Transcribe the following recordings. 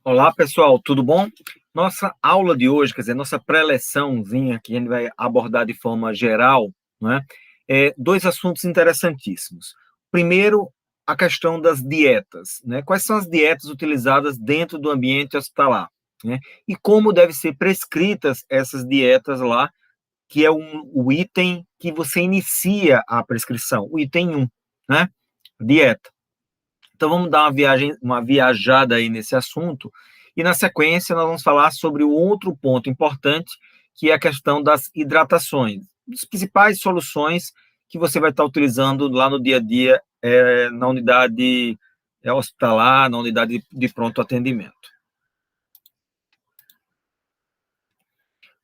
Olá, pessoal, tudo bom? Nossa aula de hoje, quer dizer, nossa pré-leçãozinha que a gente vai abordar de forma geral, né? Dois assuntos interessantíssimos. Primeiro, a questão das dietas, né? Quais são as dietas utilizadas dentro do ambiente hospitalar, né? E como devem ser prescritas essas dietas lá, que é o item que você inicia a prescrição, o item 1, né? Dieta. Então vamos dar uma viajada aí nesse assunto, e na sequência nós vamos falar sobre o outro ponto importante, que é a questão das hidratações, das principais soluções que você vai estar utilizando lá no dia a dia, na unidade hospitalar, na unidade de pronto atendimento.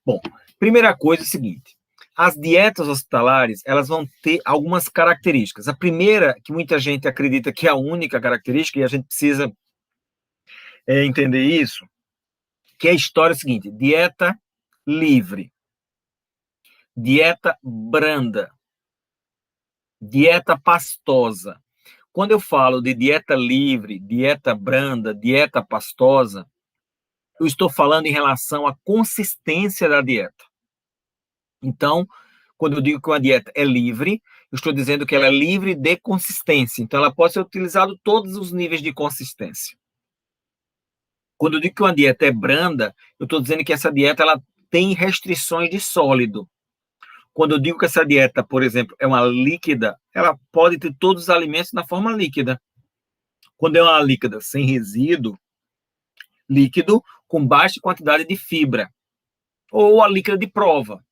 Bom, primeira coisa é o seguinte: as dietas hospitalares, elas vão ter algumas características. A primeira, que muita gente acredita que é a única característica, e a gente precisa entender isso, que é a história seguinte: dieta livre, dieta branda, dieta pastosa. Quando eu falo de dieta livre, dieta branda, dieta pastosa, eu estou falando em relação à consistência da dieta. Então, quando eu digo que uma dieta é livre, eu estou dizendo que ela é livre de consistência. Então, ela pode ser utilizada em todos os níveis de consistência. Quando eu digo que uma dieta é branda, eu estou dizendo que essa dieta ela tem restrições de sólido. Quando eu digo que essa dieta, por exemplo, é uma líquida, ela pode ter todos os alimentos na forma líquida. Quando é uma líquida sem resíduo, líquido com baixa quantidade de fibra, ou a líquida de prova.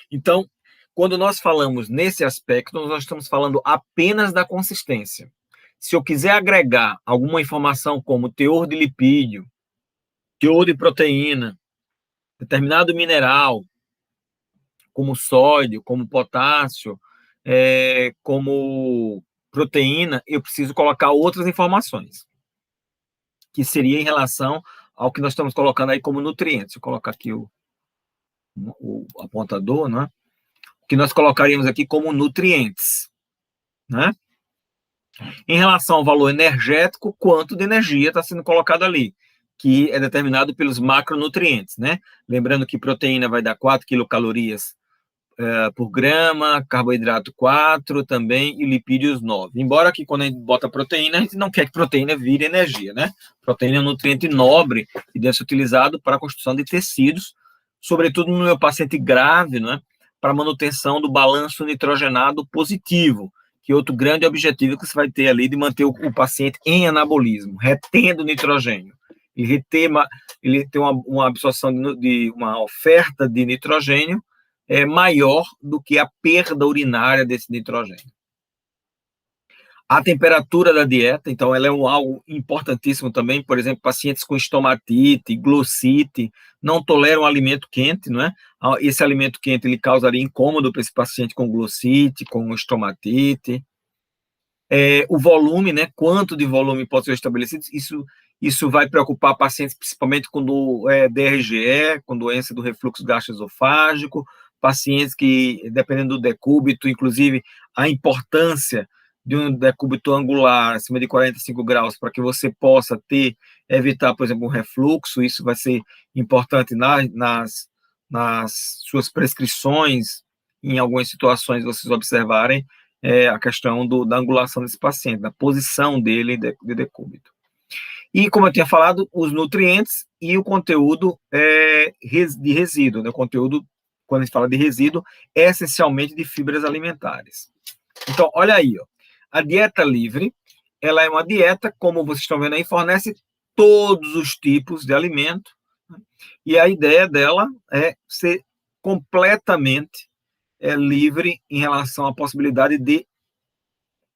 Então, quando nós falamos nesse aspecto, nós estamos falando apenas da consistência. Se eu quiser agregar alguma informação como teor de lipídio, teor de proteína, determinado mineral, como sódio, como potássio, como proteína, eu preciso colocar outras informações, que seria em relação ao que nós estamos colocando aí como nutrientes. Vou colocar aqui o apontador, né? Que nós colocaríamos aqui como nutrientes, né? Em relação ao valor energético, quanto de energia está sendo colocado ali, que é determinado pelos macronutrientes, né? Lembrando que proteína vai dar 4 quilocalorias por grama, carboidrato 4 também, e lipídios 9. Embora que quando a gente bota proteína, a gente não quer que proteína vire energia, né? Proteína é um nutriente nobre e deve ser utilizado para a construção de tecidos, sobretudo no meu paciente grave, né? Para manutenção do balanço nitrogenado positivo, que é outro grande objetivo que você vai ter ali de manter o paciente em anabolismo, retendo nitrogênio. E ele tem uma absorção de uma oferta de nitrogênio maior do que a perda urinária desse nitrogênio. A temperatura da dieta, então, ela é algo importantíssimo também. Por exemplo, pacientes com estomatite, glossite, não toleram alimento quente, não é? Esse alimento quente ele causaria incômodo para esse paciente com glossite, com estomatite. O volume, né? Quanto de volume pode ser estabelecido? Isso vai preocupar pacientes, principalmente com DRGE, com doença do refluxo gastroesofágico, pacientes que, dependendo do decúbito, inclusive a importância de um decúbito angular acima de 45 graus, para que você possa evitar, por exemplo, um refluxo. Isso vai ser importante nas suas prescrições, em algumas situações vocês observarem a questão da angulação desse paciente, da posição dele de decúbito. E, como eu tinha falado, os nutrientes e o conteúdo de resíduo, né? O conteúdo, quando a gente fala de resíduo, é essencialmente de fibras alimentares. Então, olha aí, ó, a dieta livre, ela é uma dieta, como vocês estão vendo aí, fornece todos os tipos de alimento, né? E a ideia dela é ser completamente livre em relação à possibilidade de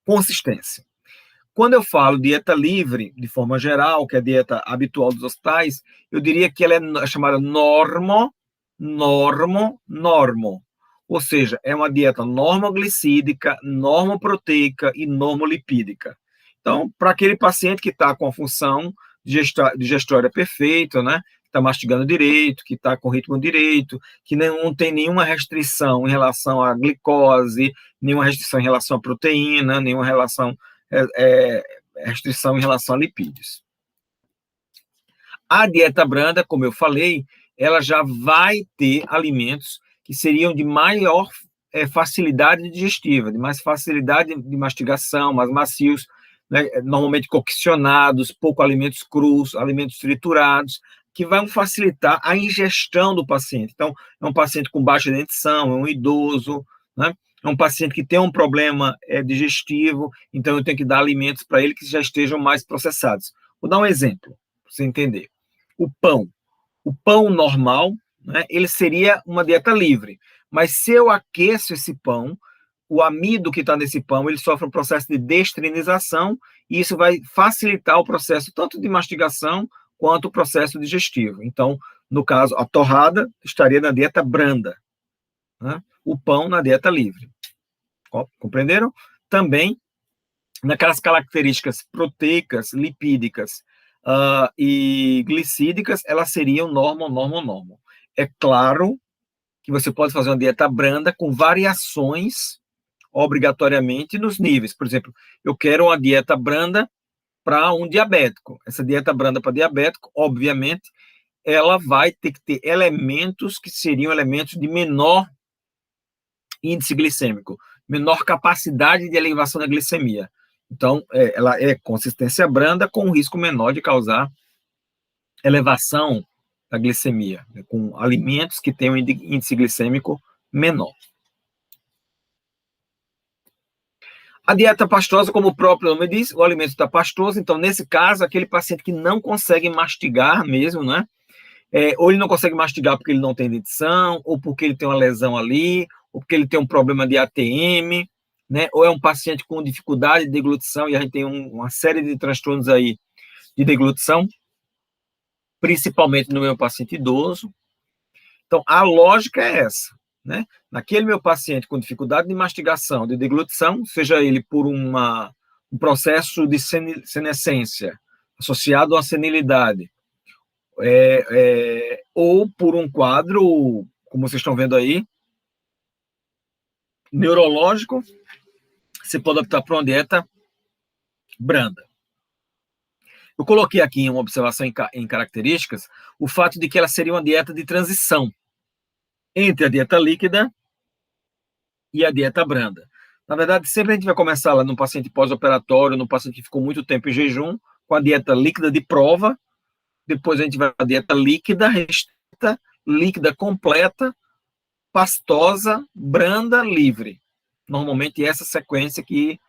consistência. Quando eu falo dieta livre, de forma geral, que é a dieta habitual dos hospitais, eu diria que ela é chamada normo. Ou seja, é uma dieta normoglicídica, normoproteica e normolipídica. Então, para aquele paciente que está com a função digestória perfeita, né? Está mastigando direito, que está com o ritmo direito, que não tem nenhuma restrição em relação à glicose, nenhuma restrição em relação à proteína, nenhuma restrição em relação a lipídios. A dieta branda, como eu falei, ela já vai ter alimentos que seriam de maior facilidade digestiva, de mais facilidade de mastigação, mais macios, né? Normalmente coccionados, pouco alimentos crus, alimentos triturados, que vão facilitar a ingestão do paciente. Então, é um paciente com baixa dentição, é um idoso, né? É um paciente que tem um problema digestivo, então eu tenho que dar alimentos para ele que já estejam mais processados. Vou dar um exemplo, para você entender. O pão normal, né, ele seria uma dieta livre, mas se eu aqueço esse pão, o amido que está nesse pão, ele sofre um processo de destrinização e isso vai facilitar o processo tanto de mastigação quanto o processo digestivo. Então, no caso, a torrada estaria na dieta branda, né? O pão na dieta livre. Compreenderam? Também, naquelas características proteicas, lipídicas e glicídicas, elas seriam normo. É claro que você pode fazer uma dieta branda com variações obrigatoriamente nos níveis. Por exemplo, eu quero uma dieta branda para um diabético. Essa dieta branda para diabético, obviamente, ela vai ter que ter elementos que seriam elementos de menor índice glicêmico, menor capacidade de elevação da glicemia. Então, ela é consistência branda com um risco menor de causar elevação da glicemia, né, com alimentos que têm um índice glicêmico menor. A dieta pastosa, como o próprio nome diz, o alimento está pastoso, então, nesse caso, aquele paciente que não consegue mastigar mesmo, né? Ou ele não consegue mastigar porque ele não tem dentição, ou porque ele tem uma lesão ali, ou porque ele tem um problema de ATM, né? Ou é um paciente com dificuldade de deglutição, e a gente tem uma série de transtornos aí de deglutição, principalmente no meu paciente idoso. Então, a lógica é essa, né? Naquele meu paciente com dificuldade de mastigação, de deglutição, seja ele por um processo de senescência associado à senilidade, ou por um quadro, como vocês estão vendo aí, neurológico, você pode optar por uma dieta branda. Eu coloquei aqui uma observação em características, o fato de que ela seria uma dieta de transição entre a dieta líquida e a dieta branda. Na verdade, sempre a gente vai começar lá no paciente pós-operatório, no paciente que ficou muito tempo em jejum, com a dieta líquida de prova, depois a gente vai para a dieta líquida, restrita, líquida completa, pastosa, branda, livre. Normalmente essa sequência que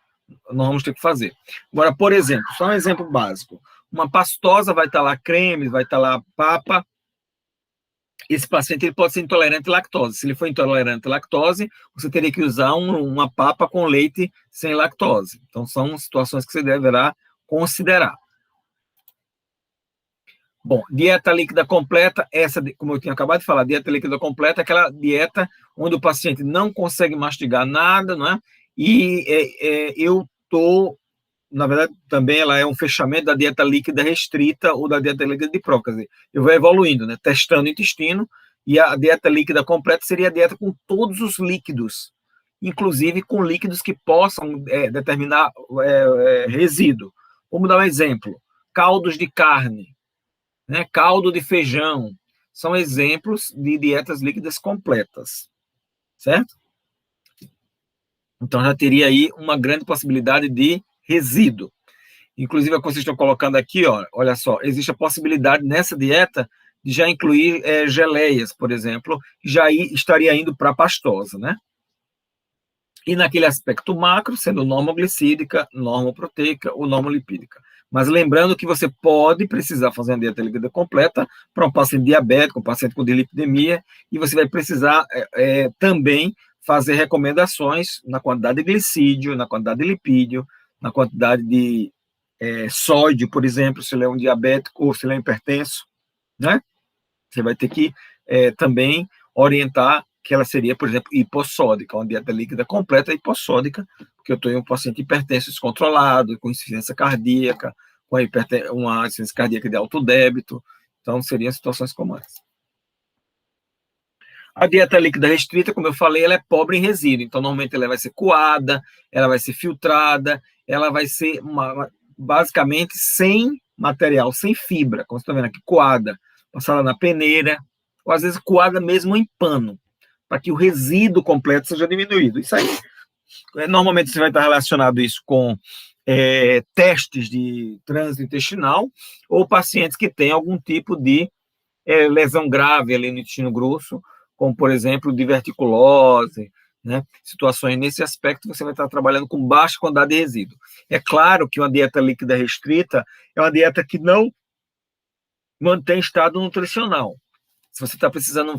nós vamos ter que fazer. Agora, por exemplo, só um exemplo básico. Uma pastosa vai estar lá creme, vai estar lá papa. Esse paciente ele pode ser intolerante à lactose. Se ele for intolerante à lactose, você teria que usar uma papa com leite sem lactose. Então, são situações que você deverá considerar. Bom, dieta líquida completa, essa, como eu tinha acabado de falar, dieta líquida completa é aquela dieta onde o paciente não consegue mastigar nada, não é? E eu estou, na verdade, também ela é um fechamento da dieta líquida restrita ou da dieta líquida de prova, quer dizer, eu vou evoluindo, né? Testando o intestino, e a dieta líquida completa seria a dieta com todos os líquidos, inclusive com líquidos que possam determinar resíduo. Vamos dar um exemplo, caldos de carne, né, caldo de feijão, são exemplos de dietas líquidas completas, certo? Então já teria aí uma grande possibilidade de resíduo. Inclusive, como vocês estão colocando aqui, olha só, existe a possibilidade nessa dieta de já incluir geleias, por exemplo, já estaria indo para a pastosa, né? E naquele aspecto macro, sendo normoglicídica, normoproteica ou normolipídica. Mas lembrando que você pode precisar fazer uma dieta líquida completa para um paciente diabético, um paciente com dilipidemia, e você vai precisar também fazer recomendações na quantidade de glicídio, na quantidade de lipídio, na quantidade de sódio, por exemplo, se ele é um diabético ou se ele é um hipertenso, né? Você vai ter que também orientar que ela seria, por exemplo, hipossódica, uma dieta líquida completa hipossódica, porque eu estou em um paciente hipertenso descontrolado, com insuficiência cardíaca, com uma insuficiência cardíaca de alto débito, então seriam situações como essa. A dieta líquida restrita, como eu falei, ela é pobre em resíduo, então normalmente ela vai ser coada, ela vai ser filtrada, ela vai ser basicamente sem material sem fibra, como você está vendo aqui, coada, passada na peneira, ou às vezes coada mesmo em pano, para que o resíduo completo seja diminuído. Isso aí, normalmente você vai estar relacionado isso com testes de trânsito intestinal ou pacientes que têm algum tipo de lesão grave ali no intestino grosso, como, por exemplo, diverticulose, né? Situações nesse aspecto, você vai estar trabalhando com baixa quantidade de resíduo. É claro que uma dieta líquida restrita é uma dieta que não mantém estado nutricional. Se você está precisando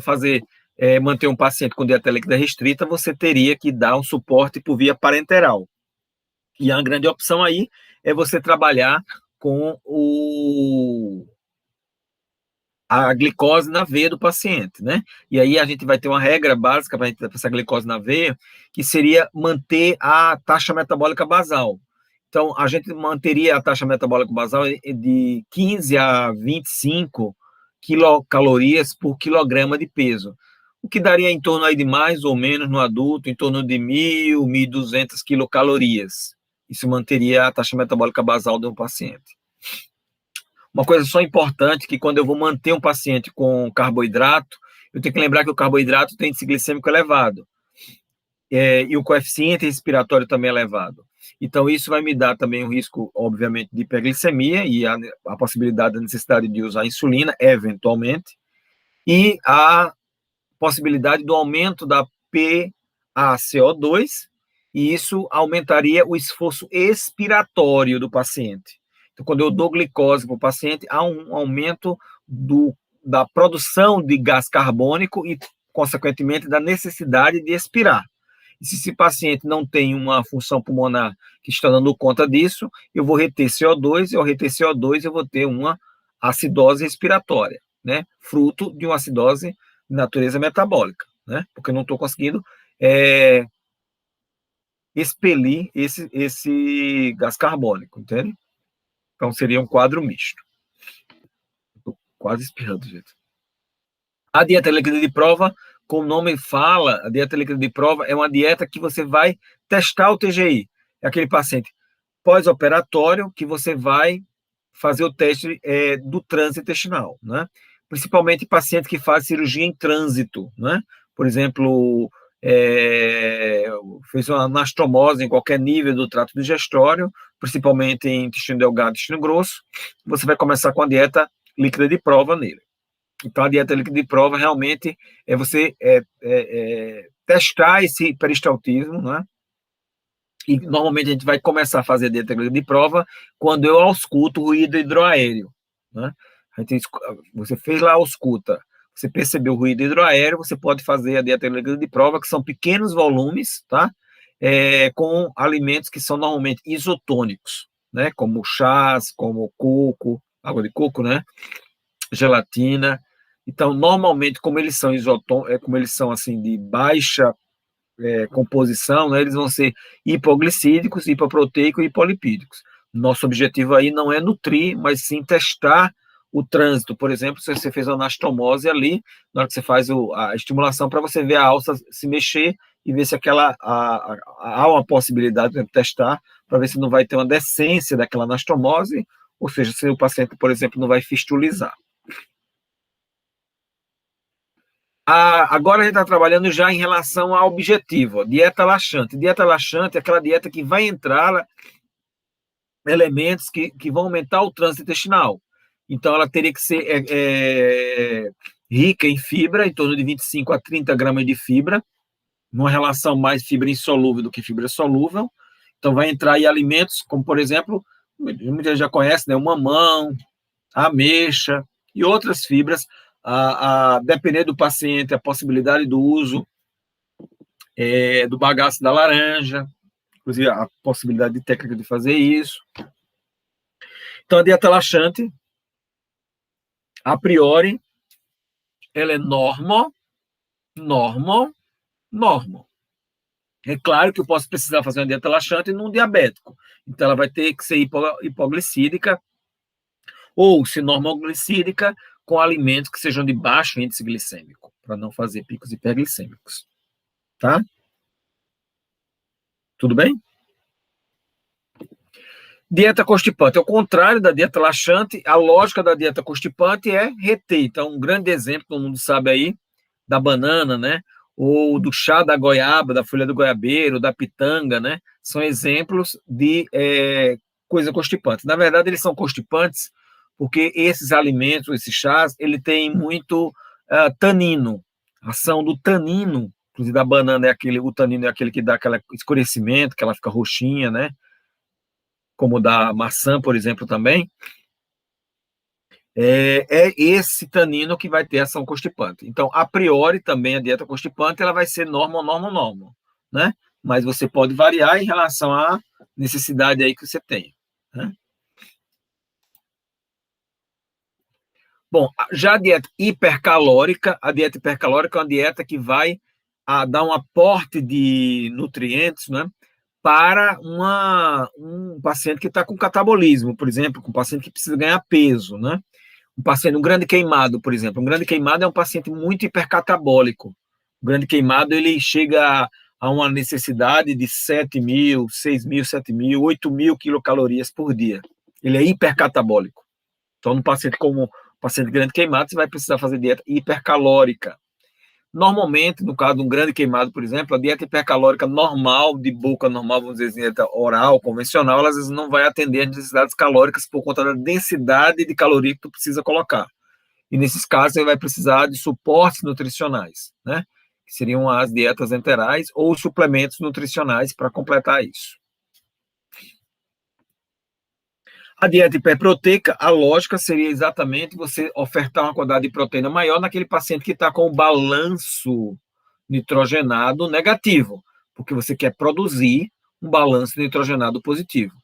manter um paciente com dieta líquida restrita, você teria que dar um suporte por via parenteral. E a grande opção aí é você trabalhar com a glicose na veia do paciente, né? E aí a gente vai ter uma regra básica para essa glicose na veia, que seria manter a taxa metabólica basal. Então, a gente manteria a taxa metabólica basal de 15 a 25 quilocalorias por quilograma de peso, o que daria em torno aí de mais ou menos no adulto, em torno de 1.000, 1.200 quilocalorias. Isso manteria a taxa metabólica basal de um paciente. Uma coisa só importante, que quando eu vou manter um paciente com carboidrato, eu tenho que lembrar que o carboidrato tem índice glicêmico elevado, e o coeficiente respiratório também é elevado. Então, isso vai me dar também um risco, obviamente, de hiperglicemia e a possibilidade da necessidade de usar insulina, eventualmente, e a possibilidade do aumento da PaCO2, e isso aumentaria o esforço expiratório do paciente. Então, quando eu dou glicose para o paciente, há um aumento da produção de gás carbônico e, consequentemente, da necessidade de expirar. E se esse paciente não tem uma função pulmonar que está dando conta disso, eu vou reter CO2, e ao reter CO2 eu vou ter uma acidose respiratória, né? Fruto de uma acidose de natureza metabólica, né? Porque eu não estou conseguindo expelir esse gás carbônico, entende? Então seria um quadro misto. Estou quase espirrando, gente. A dieta líquida de prova, como o nome fala, a dieta líquida de prova é uma dieta que você vai testar o TGI. É aquele paciente pós-operatório que você vai fazer o teste do trânsito intestinal, né? Principalmente pacientes que fazem cirurgia em trânsito, né? Por exemplo, fez uma anastomose em qualquer nível do trato digestório, principalmente em intestino delgado e intestino grosso, você vai começar com a dieta líquida de prova nele. Então, a dieta líquida de prova realmente é você testar esse peristaltismo, né? E normalmente a gente vai começar a fazer a dieta líquida de prova quando eu ausculto o ruído hidroaéreo, né? Você fez lá a ausculta, você percebeu o ruído hidroaéreo, você pode fazer a dieta líquida de prova, que são pequenos volumes, tá? Com alimentos que são normalmente isotônicos, né? Como chás, como coco, água de coco, né? Gelatina. Então, normalmente, como eles são assim de baixa composição, né, eles vão ser hipoglicídicos, hipoproteicos e hipolipídicos. Nosso objetivo aí não é nutrir, mas sim testar o trânsito. Por exemplo, se você fez uma anastomose ali, na hora que você faz a estimulação, para você ver a alça se mexer e ver se há uma possibilidade de testar, para ver se não vai ter uma descência daquela anastomose, ou seja, se o paciente, por exemplo, não vai fistulizar. Agora a gente está trabalhando já em relação ao objetivo, dieta laxante. Dieta laxante é aquela dieta que vai entrar elementos que vão aumentar o trânsito intestinal. Então, ela teria que ser rica em fibra, em torno de 25 a 30 gramas de fibra, numa relação mais fibra insolúvel do que fibra solúvel. Então, vai entrar aí alimentos como, por exemplo, muita gente já conhece, né, o mamão, a ameixa e outras fibras, depender do paciente, a possibilidade do uso do bagaço da laranja, inclusive a possibilidade de técnica de fazer isso. Então, a dieta laxante, a priori, ela é normal. É claro que eu posso precisar fazer uma dieta laxante num diabético. Então, ela vai ter que ser hipoglicídica ou, se normoglicídica, com alimentos que sejam de baixo índice glicêmico, para não fazer picos hiperglicêmicos. Tá? Tudo bem? Dieta constipante é o contrário da dieta laxante. A lógica da dieta constipante é reter. Então, um grande exemplo, todo mundo sabe aí, da banana, né? Ou do chá da goiaba, da folha do goiabeiro, da pitanga, né? São exemplos de coisa constipante. Na verdade, eles são constipantes porque esses alimentos, esses chás, ele tem muito tanino. A ação do tanino, inclusive da banana o tanino é aquele que dá aquele escurecimento, que ela fica roxinha, né? Como da maçã, por exemplo, também, é esse tanino que vai ter ação constipante. Então, a priori, também a dieta constipante ela vai ser normal, né? Mas você pode variar em relação à necessidade aí que você tem, né? Bom, já a dieta hipercalórica é uma dieta que vai dar um aporte de nutrientes, né? Para um paciente que está com catabolismo, por exemplo, com um paciente que precisa ganhar peso, né? Um grande queimado, por exemplo. Um grande queimado é um paciente muito hipercatabólico. O grande queimado, ele chega a uma necessidade de 7.000, 6.000, 7.000, 8.000 quilocalorias por dia. Ele é hipercatabólico. Então, no paciente como o paciente grande queimado, você vai precisar fazer dieta hipercalórica. Normalmente, no caso de um grande queimado, por exemplo, a dieta hipercalórica normal, de boca normal, vamos dizer, dieta oral, convencional, ela, às vezes não vai atender às necessidades calóricas por conta da densidade de caloria que tu precisa colocar. E nesses casos, você vai precisar de suportes nutricionais, né? Que seriam as dietas enterais ou suplementos nutricionais para completar isso. A dieta hiperproteica, a lógica seria exatamente você ofertar uma quantidade de proteína maior naquele paciente que está com o balanço nitrogenado negativo, porque você quer produzir um balanço nitrogenado positivo.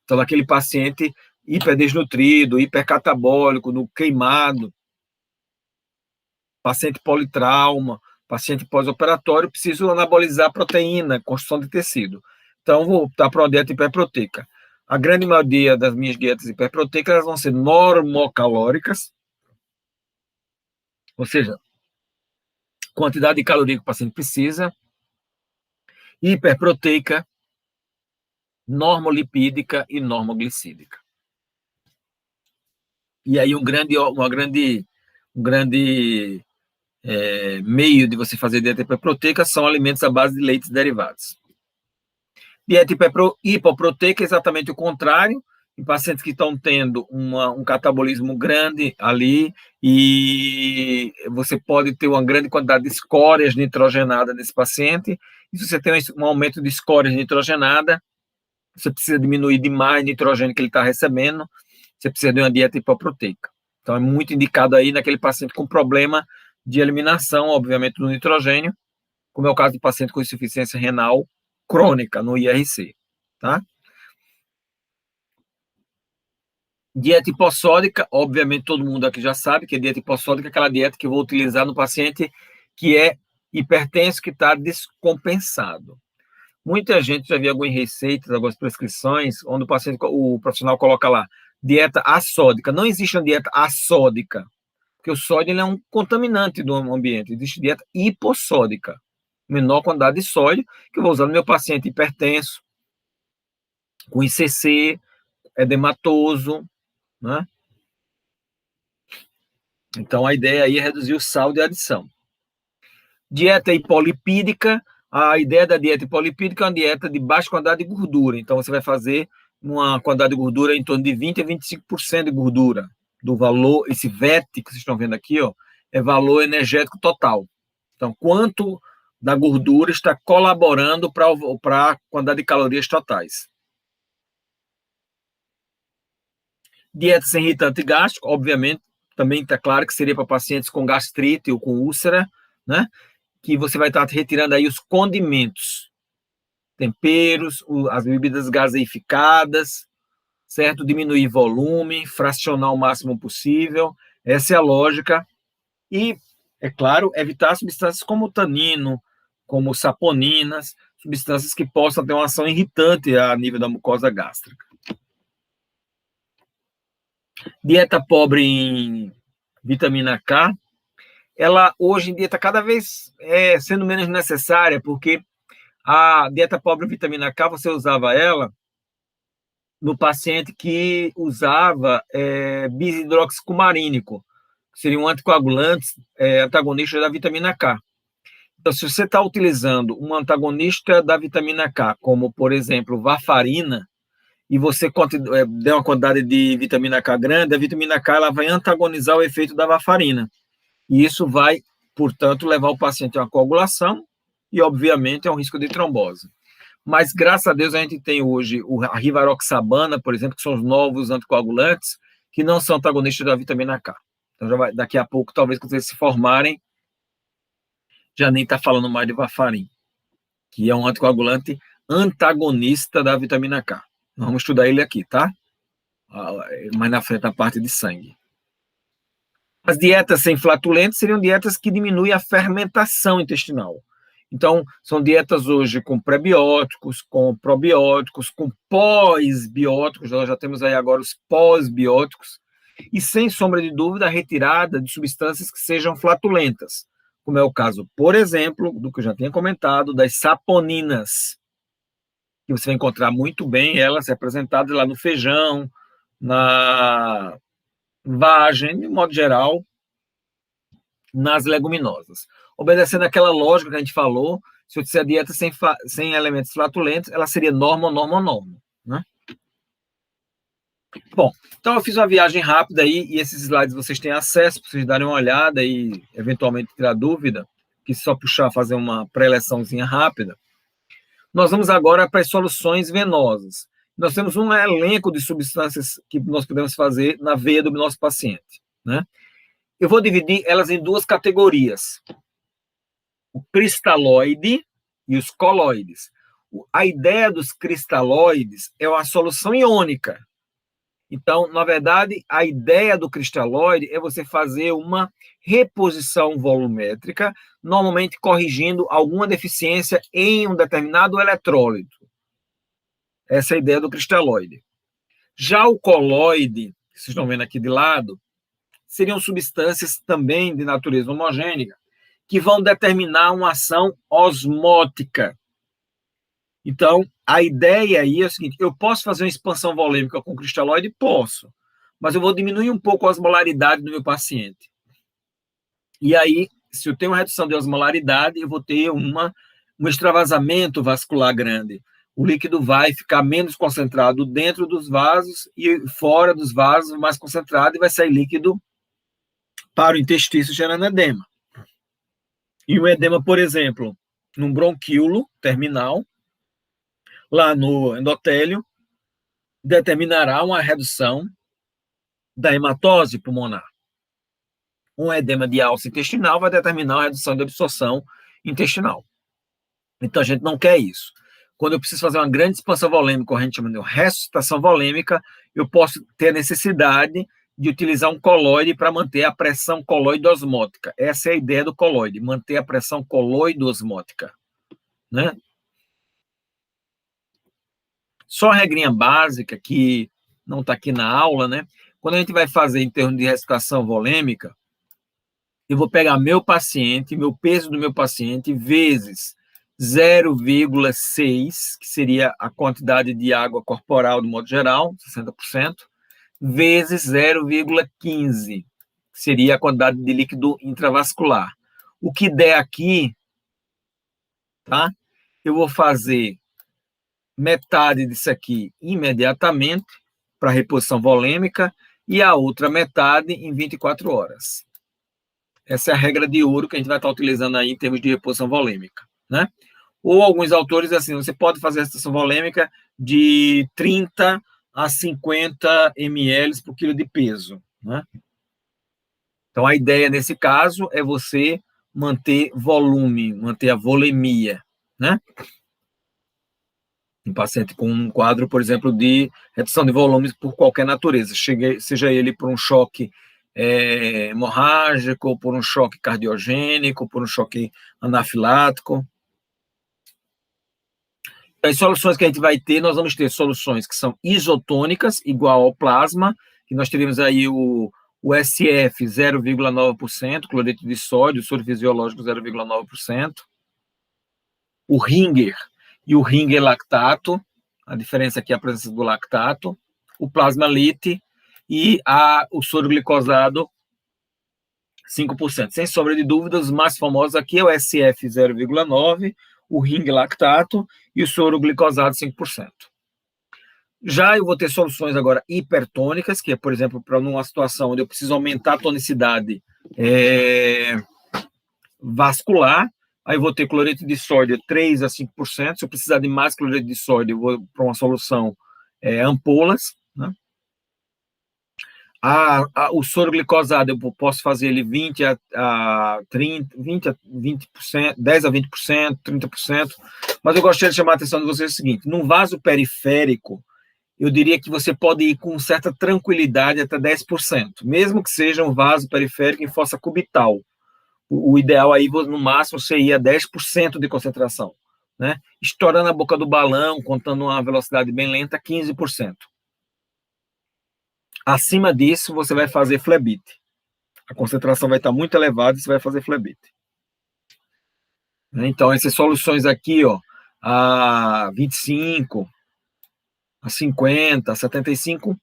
Então, naquele paciente hiperdesnutrido, hipercatabólico, no queimado, paciente politrauma, paciente pós-operatório, preciso anabolizar proteína, construção de tecido. Então, vou optar para uma dieta hiperproteica. A grande maioria das minhas dietas hiperproteicas elas vão ser normocalóricas, ou seja, quantidade de caloria que o paciente precisa, hiperproteica, normolipídica e normoglicídica. E aí um grande meio de você fazer dieta hiperproteica são alimentos à base de leites derivados. Dieta hipoproteica é exatamente o contrário, em pacientes que estão tendo um catabolismo grande ali, e você pode ter uma grande quantidade de escórias nitrogenadas nesse paciente, e se você tem um aumento de escórias nitrogenadas, você precisa diminuir demais o nitrogênio que ele está recebendo, você precisa de uma dieta hipoproteica. Então, é muito indicado aí naquele paciente com problema de eliminação, obviamente, do nitrogênio, como é o caso do paciente com insuficiência renal crônica no IRC, tá? Dieta hipossódica, obviamente todo mundo aqui já sabe que a dieta hipossódica é aquela dieta que eu vou utilizar no paciente que é hipertenso, que está descompensado. Muita gente já viu algumas receitas, algumas prescrições, onde o profissional coloca lá, dieta assódica. Não existe uma dieta assódica, porque o sódio ele é um contaminante do ambiente. Existe dieta hipossódica, menor quantidade de sódio, que eu vou usar no meu paciente hipertenso, com ICC, edematoso, né? Então, a ideia aí é reduzir o sal de adição. Dieta hipolipídica, a ideia da dieta hipolipídica é uma dieta de baixa quantidade de gordura. Então, você vai fazer uma quantidade de gordura em torno de 20% a 25% de gordura do valor, esse VET que vocês estão vendo aqui, ó, é valor energético total. Então, quanto da gordura está colaborando para a quantidade de calorias totais. Dieta sem irritante gástrico, obviamente, também está claro que seria para pacientes com gastrite ou com úlcera, né? Que você vai estar retirando aí os condimentos, temperos, as bebidas gaseificadas, certo? Diminuir volume, fracionar o máximo possível. Essa é a lógica. E, é claro, evitar substâncias como tanino, como saponinas, substâncias que possam ter uma ação irritante a nível da mucosa gástrica. Dieta pobre em vitamina K, ela hoje em dia está cada vez sendo menos necessária, porque a dieta pobre em vitamina K, você usava ela no paciente que usava bisidroxicumarínico, que seria um anticoagulante antagonista da vitamina K. Então, se você está utilizando um antagonista da vitamina K, como, por exemplo, varfarina, e você der uma quantidade de vitamina K grande, a vitamina K ela vai antagonizar o efeito da varfarina. E isso vai, portanto, levar o paciente a uma coagulação e, obviamente, a um risco de trombose. Mas, graças a Deus, a gente tem hoje a rivaroxabana, por exemplo, que são os novos anticoagulantes, que não são antagonistas da vitamina K. Então, daqui a pouco, talvez, quando vocês se formarem, já nem está falando mais de varfarin, que é um anticoagulante antagonista da vitamina K. Vamos estudar ele aqui, tá? Mais na frente, a parte de sangue. As dietas sem flatulentos seriam dietas que diminuem a fermentação intestinal. Então, são dietas hoje com prebióticos, com probióticos, com pós-bióticos, nós já temos aí agora os pós-bióticos, e sem sombra de dúvida, a retirada de substâncias que sejam flatulentas, como é o caso, por exemplo, do que eu já tinha comentado, das saponinas, que você vai encontrar muito bem elas representadas lá no feijão, na vagem, de modo geral, nas leguminosas. Obedecendo aquela lógica que a gente falou, se eu disser dieta sem elementos flatulentos, ela seria norma, né? Bom, então eu fiz uma viagem rápida aí, e esses slides vocês têm acesso, para vocês darem uma olhada e, eventualmente, tirar dúvida, que só puxar, fazer uma pré-eleçãozinha rápida. Nós vamos agora para as soluções venosas. Nós temos um elenco de substâncias que nós podemos fazer na veia do nosso paciente, né? Eu vou dividir elas em duas categorias: o cristalóide e os coloides. A ideia dos cristalóides é uma solução iônica. Então, na verdade, a ideia do cristalóide é você fazer uma reposição volumétrica, normalmente corrigindo alguma deficiência em um determinado eletrólito. Essa é a ideia do cristalóide. Já o coloide, que vocês estão vendo aqui de lado, seriam substâncias também de natureza homogênea, que vão determinar uma ação osmótica. Então, a ideia aí é o seguinte: eu posso fazer uma expansão volêmica com cristalóide? Posso, mas eu vou diminuir um pouco a osmolaridade do meu paciente. E aí, se eu tenho uma redução de osmolaridade, eu vou ter um extravasamento vascular grande. O líquido vai ficar menos concentrado dentro dos vasos e fora dos vasos mais concentrado, e vai sair líquido para o intestino, gerando edema. E o edema, por exemplo, num bronquíolo terminal, lá no endotélio, determinará uma redução da hematose pulmonar. Um edema de alça intestinal vai determinar uma redução de absorção intestinal. Então, a gente não quer isso. Quando eu preciso fazer uma grande expansão volêmica, a gente chama de ressuscitação volêmica, eu posso ter a necessidade de utilizar um coloide para manter a pressão coloide osmótica. Essa é a ideia do coloide, manter a pressão coloide osmótica, né? Só a regrinha básica, que não está aqui na aula, né? Quando a gente vai fazer em termos de ressuscitação volêmica, eu vou pegar meu paciente, meu peso do meu paciente, vezes 0,6, que seria a quantidade de água corporal, do modo geral, 60%, vezes 0,15, que seria a quantidade de líquido intravascular. O que der aqui, tá? Eu vou fazer metade disso aqui imediatamente para reposição volêmica e a outra metade em 24 horas. Essa é a regra de ouro que a gente vai estar utilizando aí em termos de reposição volêmica, né? Ou alguns autores, assim, você pode fazer a reposição volêmica de 30 a 50 ml por quilo de peso, né? Então, a ideia nesse caso é você manter volume, manter a volemia, né? Um paciente com um quadro, por exemplo, de redução de volumes por qualquer natureza, seja ele por um choque hemorrágico, por um choque cardiogênico, por um choque anafilático. As soluções que a gente vai ter, nós vamos ter soluções que são isotônicas, igual ao plasma, que nós teremos aí o SF 0,9%, cloreto de sódio, soro fisiológico 0,9%, o Ringer e o Ringer lactato, A diferença aqui é a presença do lactato, o plasma lite e o soro glicosado 5%. Sem sombra de dúvidas, os mais famosos aqui é o SF 0,9, o ring lactato e o soro glicosado 5%. Já eu vou ter soluções agora hipertônicas, que é, por exemplo, para numa situação onde eu preciso aumentar a tonicidade vascular, aí eu vou ter cloreto de sódio 3 a 5%. Se eu precisar de mais cloreto de sódio, eu vou para uma solução ampolas, né? O soro glicosado, eu posso fazer ele 20 a 30, 20%, 10 a 20%, 30%, mas eu gostaria de chamar a atenção de vocês o seguinte: num vaso periférico, eu diria que você pode ir com certa tranquilidade até 10%, mesmo que seja um vaso periférico em fossa cubital. O ideal aí, no máximo, seria 10% de concentração, né? Estourando a boca do balão, contando uma velocidade bem lenta, 15%. Acima disso, você vai fazer flebite. A concentração vai estar muito elevada e você vai fazer flebite. Então, essas soluções aqui, ó, a 25, a 50, a 75,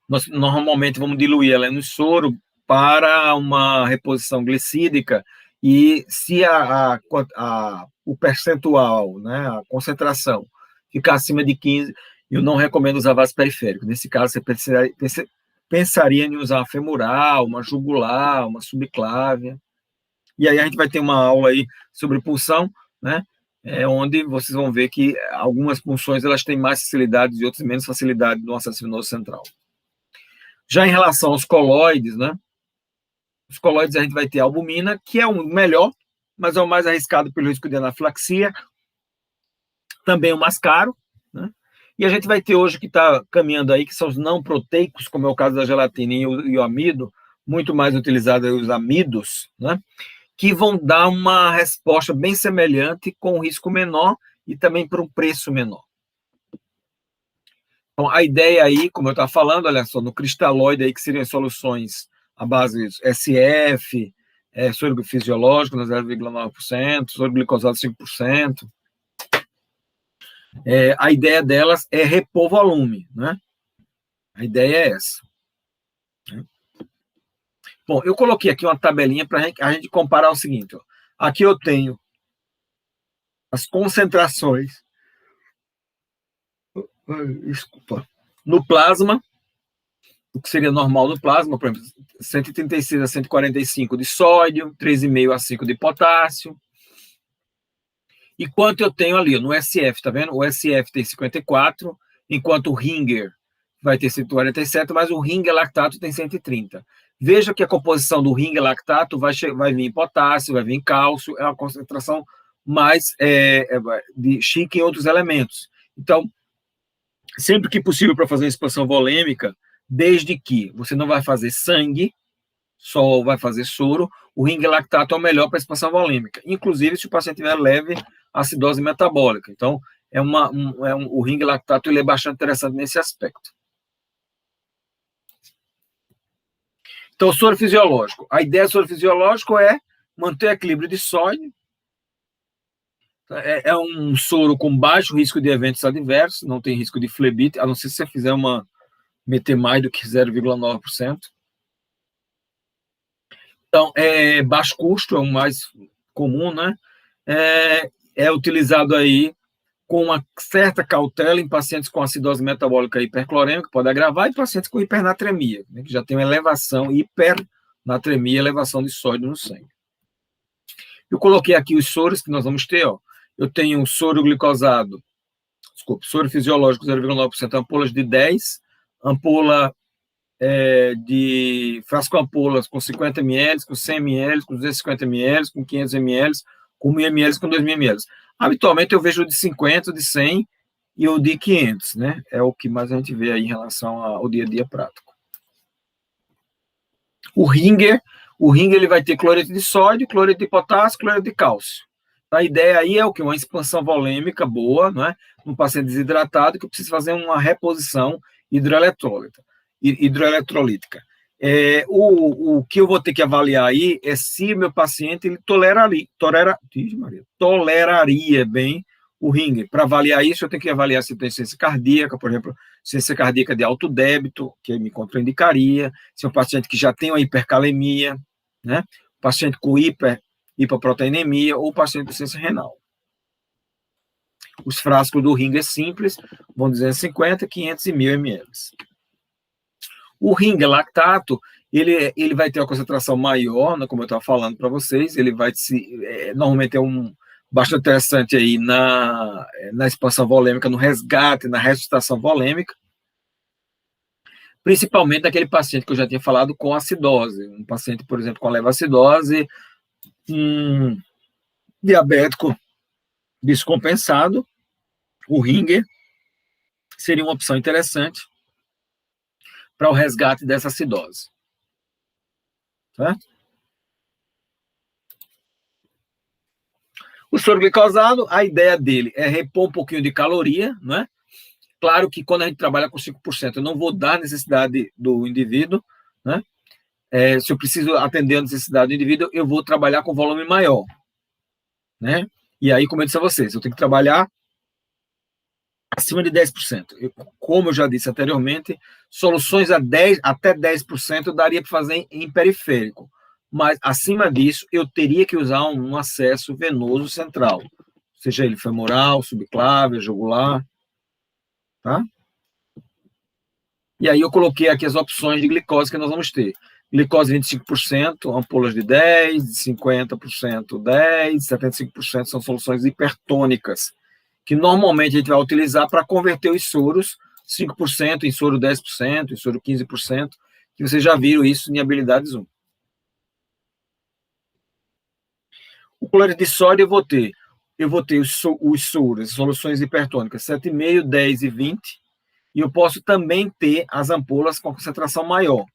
nós normalmente vamos diluir ela no soro para uma reposição glicídica, e se o percentual, né, a concentração, ficar acima de 15, eu não recomendo usar vaso periférico. Nesse caso, você pensaria em usar uma femoral, uma jugular, uma subclávia. E aí a gente vai ter uma aula aí sobre punção, né, onde vocês vão ver que algumas punções elas têm mais facilidade e outras menos facilidade no acesso venoso central. Já em relação aos coloides, né, os coloides a gente vai ter a albumina, que é o melhor, mas é o mais arriscado pelo risco de anafilaxia, também o mais caro, né? E a gente vai ter hoje que está caminhando aí, que são os não proteicos, como é o caso da gelatina e o amido, muito mais utilizado os amidos, né? Que vão dar uma resposta bem semelhante, com um risco menor e também por um preço menor. Então, a ideia aí, como eu estava falando, olha só, no cristalóide aí, que seriam soluções à base SF, soro fisiológico, 0,9%, soro glicosado 5%. A ideia delas é repor volume, né? A ideia é essa. Bom, eu coloquei aqui uma tabelinha para a gente comparar o seguinte, ó. Aqui eu tenho as concentrações, desculpa, no plasma, o que seria normal no plasma, por exemplo, 136 a 145 de sódio, 3,5 a 5 de potássio. E quanto eu tenho ali no SF, tá vendo? O SF tem 54, enquanto o Ringer vai ter 147, mas o Ringer lactato tem 130. Veja que a composição do Ringer lactato vai vir em potássio, vai vir em cálcio, é uma concentração mais de chique em outros elementos. Então, sempre que possível para fazer uma expansão volêmica, desde que você não vai fazer sangue, só vai fazer soro, o ring lactato é o melhor para expansão volêmica, inclusive se o paciente tiver leve acidose metabólica. Então, o ring lactato ele é bastante interessante nesse aspecto. Então, soro fisiológico. A ideia do soro fisiológico é manter equilíbrio de sódio. É um soro com baixo risco de eventos adversos, não tem risco de flebite, a não ser se você fizer meter mais do que 0,9%. Então, baixo custo, é o mais comum, né? É utilizado aí com uma certa cautela em pacientes com acidose metabólica hiperclorêmica, que pode agravar, e pacientes com hipernatremia, né, que já tem uma elevação, hipernatremia, elevação de sódio no sangue. Eu coloquei aqui os soros que nós vamos ter, ó. Eu tenho soro glicosado, soro fisiológico 0,9%, ampolas de 10, ampola de frasco ampolas com 50 ml, com 100 ml, com 250 ml, com 500 ml, com 1.000 ml, com 2.000 ml. Habitualmente eu vejo o de 50, de 100 e o de 500, né? É o que mais a gente vê aí em relação ao dia a dia prático. O Ringer ele vai ter cloreto de sódio, cloreto de potássio, cloreto de cálcio. A ideia aí é o que? Uma expansão volêmica boa, não é? Um paciente desidratado que precisa fazer uma reposição hidroeletrolítica. O que eu vou ter que avaliar aí é se meu paciente ele toleraria bem o ring, para avaliar isso, eu tenho que avaliar se tem insuficiência cardíaca, por exemplo, insuficiência cardíaca de alto débito, que me contraindicaria, se é um paciente que já tem uma hipercalemia, né? Paciente com hipoproteinemia ou paciente com insuficiência renal. Os frascos do ring é simples, vão 250, 500 e 1000 ml. O ring lactato, ele vai ter uma concentração maior, né, como eu estava falando para vocês, ele vai normalmente é bastante interessante aí na expansão volêmica, no resgate, na ressuscitação volêmica, principalmente naquele paciente que eu já tinha falado com acidose, um paciente, por exemplo, com levacidose, diabético descompensado, o Ringer seria uma opção interessante para o resgate dessa acidose. Certo? O soro glicosado, a ideia dele é repor um pouquinho de caloria, né? Claro que quando a gente trabalha com 5%, eu não vou dar a necessidade do indivíduo, né? Se eu preciso atender a necessidade do indivíduo, eu vou trabalhar com volume maior, né? E aí, como eu disse a vocês, eu tenho que trabalhar acima de 10%. Como eu já disse anteriormente, soluções até 10% daria para fazer em periférico, mas acima disso, eu teria que usar um acesso venoso central, seja ele femoral, subclávia, jugular, tá? E aí eu coloquei aqui as opções de glicose que nós vamos ter. Glicose 25%, ampolas de 10%, de 50% 10%, 75% são soluções hipertônicas, que normalmente a gente vai utilizar para converter os soros, 5% em soro 10%, em soro 15%, que vocês já viram isso em habilidades 1. O cloreto de sódio eu vou ter os soros, as soluções hipertônicas, 7,5, 10 e 20, e eu posso também ter as ampolas com concentração maior.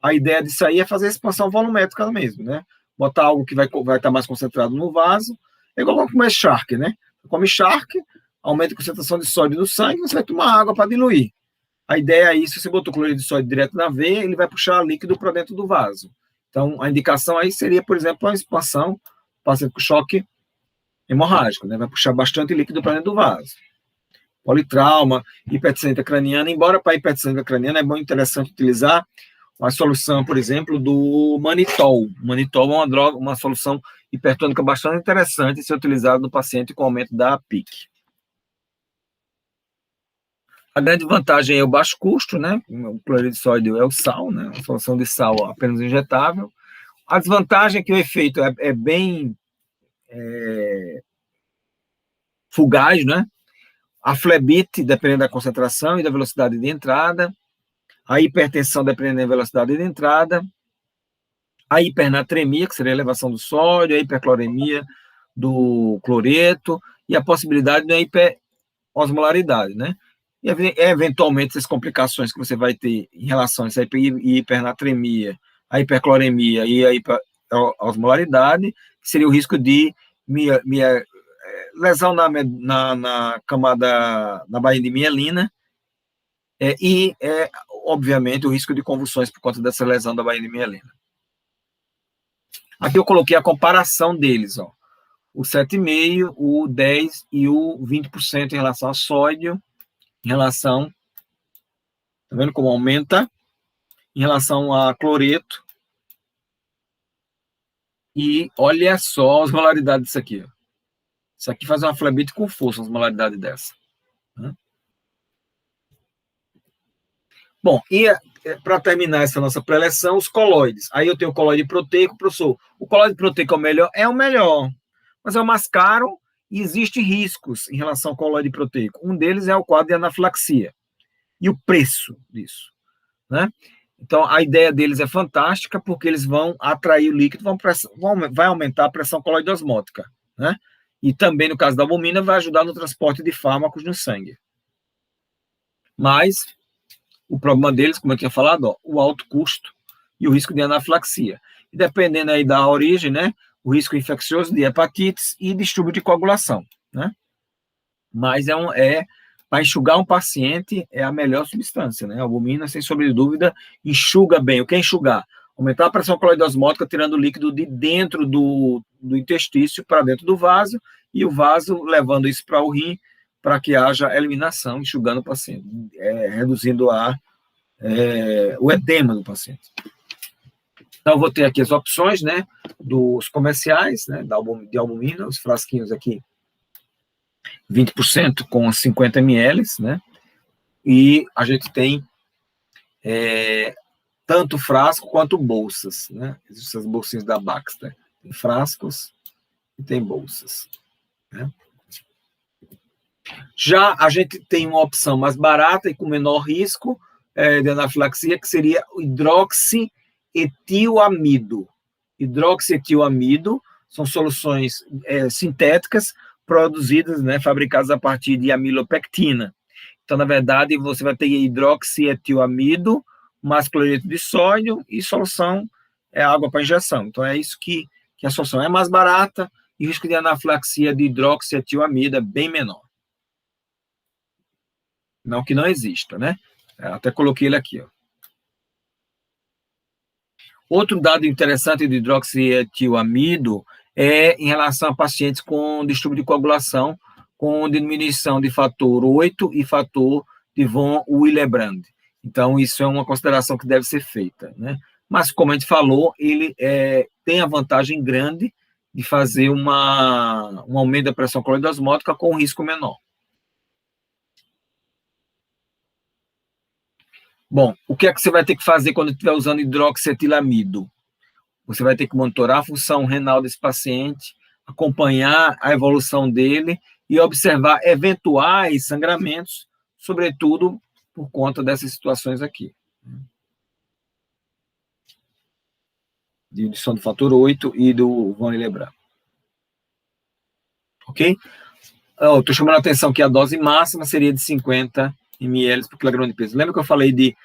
A ideia disso aí é fazer a expansão volumétrica mesmo, né? Botar algo que vai estar mais concentrado no vaso, é igual comer Shark, né? Come Shark, aumenta a concentração de sódio no sangue, você vai tomar água para diluir. A ideia é isso, se você botou cloreto de sódio direto na veia, ele vai puxar líquido para dentro do vaso. Então, a indicação aí seria, por exemplo, a expansão, paciente com choque hemorrágico, né? Vai puxar bastante líquido para dentro do vaso. Politrauma, hipertensão craniana, embora para hipertensão craniana é bom interessante utilizar a solução, por exemplo, do manitol. O manitol é uma droga, uma solução hipertônica bastante interessante ser utilizada no paciente com aumento da PIC. A grande vantagem é o baixo custo, né? O cloreto de sódio é o sal, né? A solução de sal apenas injetável. A desvantagem é que o efeito é bem fugaz, né? A flebite, dependendo da concentração e da velocidade de entrada. A hipertensão, dependendo da velocidade de entrada. A hipernatremia, que seria a elevação do sódio, a hipercloremia do cloreto e a possibilidade da hiperosmolaridade, né? E, eventualmente, as complicações que você vai ter em relação a essa hipernatremia, a hipercloremia e a hiperosmolaridade, que seria o risco de lesão na camada, na baía de mielina, obviamente, o risco de convulsões por conta dessa lesão da baía de mielina. Aqui eu coloquei a comparação deles, ó. O 7,5, o 10 e o 20% em relação a sódio, em relação, tá vendo como aumenta? Em relação a cloreto. E olha só a osmolaridade disso aqui, ó. Isso aqui faz uma flebite com força, uma osmolaridade dessa. Bom, e para terminar essa nossa preleção, os coloides. Aí eu tenho o coloide proteico, professor. O coloide proteico é o melhor, mas é o mais caro e existem riscos em relação ao coloide proteico. Um deles é o quadro de anafilaxia. E o preço disso, né? Então, a ideia deles é fantástica, porque eles vão atrair o líquido, vai aumentar a pressão coloidosmótica, né? E também, no caso da albumina, vai ajudar no transporte de fármacos no sangue. Mas o problema deles, como eu tinha falado, ó, o alto custo e o risco de anafilaxia. E dependendo aí da origem, né, o risco infeccioso de hepatites e distúrbio de coagulação, né? Mas para enxugar um paciente é a melhor substância, né? A albumina, sem sombra de dúvida, enxuga bem. O que é enxugar? Aumentar a pressão coloidosmótica, tirando o líquido de dentro do intestício para dentro do vaso, e o vaso levando isso para o rim, para que haja eliminação, enxugando o paciente, reduzindo o edema do paciente. Então, eu vou ter aqui as opções, né, dos comerciais, né, de albumina, os frasquinhos aqui, 20% com 50 ml, né, e a gente tem tanto frasco quanto bolsas, né, essas bolsinhas da Baxter. Tem frascos e tem bolsas, né. Já a gente tem uma opção mais barata e com menor risco de anafilaxia, que seria o hidroxietilamida. Hidroxietilamida são soluções sintéticas produzidas, né, fabricadas a partir de amilopectina. Então, na verdade, você vai ter hidroxietilamida mais cloreto de sódio e solução água para injeção. Então, é isso que a solução é mais barata e o risco de anafilaxia de hidroxietilamida é bem menor. Não que não exista, né? Até coloquei ele aqui, ó. Outro dado interessante do hidroxietilamida é em relação a pacientes com distúrbio de coagulação com diminuição de fator 8 e fator de von Willebrand. Então, isso é uma consideração que deve ser feita, né? Mas, como a gente falou, ele tem a vantagem grande de fazer um aumento da pressão coloidosmótica com um risco menor. Bom, o que é que você vai ter que fazer quando estiver usando hidroxietilamida? Você vai ter que monitorar a função renal desse paciente, acompanhar a evolução dele e observar eventuais sangramentos, sobretudo por conta dessas situações aqui. Diminuição do fator 8 e do von Willebrand. Ok? Estou chamando a atenção que a dose máxima seria de 50 ml por quilograma de peso. Lembra que eu falei de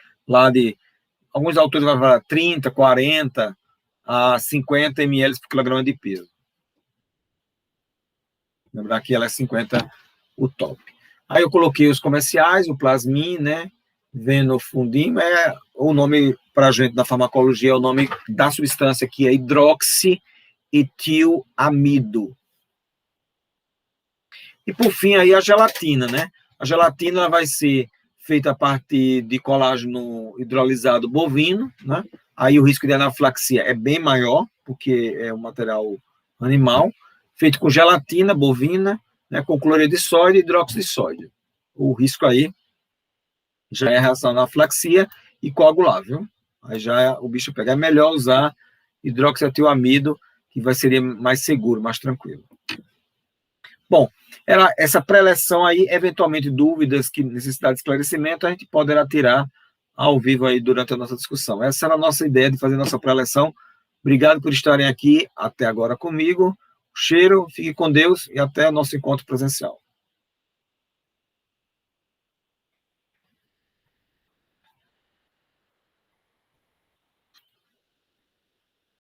alguns autores vão falar 30, 40 a 50 ml por quilograma de peso. Lembrar que ela é 50 o top. Aí eu coloquei os comerciais, o Plasmin, né? Venofundin, o nome para a gente da farmacologia é o nome da substância que é hidroxietilamida. E por fim aí a gelatina, né? A gelatina vai ser feita a partir de colágeno hidrolisado bovino, né? Aí o risco de anafilaxia é bem maior, porque é um material animal, feito com gelatina bovina, né, com cloreto de sódio e hidróxido de sódio. O risco aí já é a reação à anafilaxia e coagulável. Aí já o bicho pega. É melhor usar hidroxietilamida, que vai ser mais seguro, mais tranquilo. Bom, essa pré-eleção aí, eventualmente dúvidas que necessitam de esclarecimento, a gente poderá tirar ao vivo aí durante a nossa discussão. Essa era a nossa ideia de fazer nossa pré-eleção. Obrigado por estarem aqui até agora comigo. Cheiro, fique com Deus e até o nosso encontro presencial.